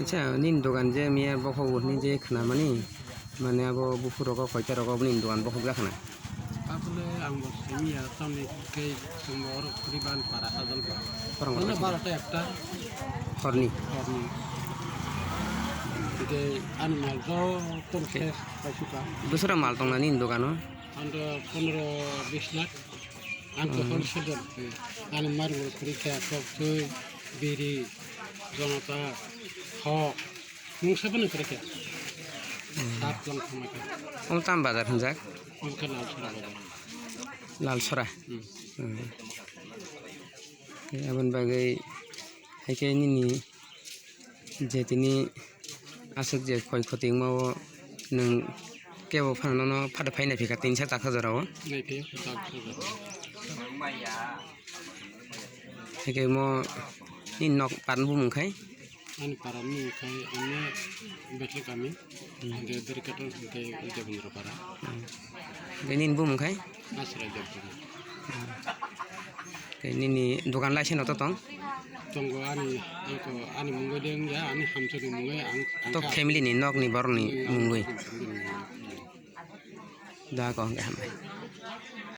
Acha nin dogan je miya bokho ni je khana mani mane abo bufur roko koita roko nin dogan bokho ga khana আসলে আমরা মিয়া সামনে কে তোমার পরিবার পারা হাজাল বা Parang মানে wala 12টা একটা horni আপনি যে animal যাও তোর শেষ পাইছুকা busura mal tong na nin dogan no আমরা 15-20 লাখ আনতো হলসেল animal পরীক্ষা সব বিড়ি জনতা হক মুংসাবনে পরীক্ষা 7 লাখ টাকা om tam bazar hunjak উনকে লাল ছড়া lal sora abon bagai haike nini je tini asuk je khoi khoting mau nung kebo phano no phada phaina phika 3 tak hajar o নাই pay তাক haike mo nin nok pan bu mungkhai ani parami kai ani betle kami de derikator ke ide bundro para nin bu mungkhai asra de nini dogan lai seno to tong tonggo ani mungoi deng ya ani hamcho ni mungoi to family ni nok ni bor ni mungui da ko ga hamai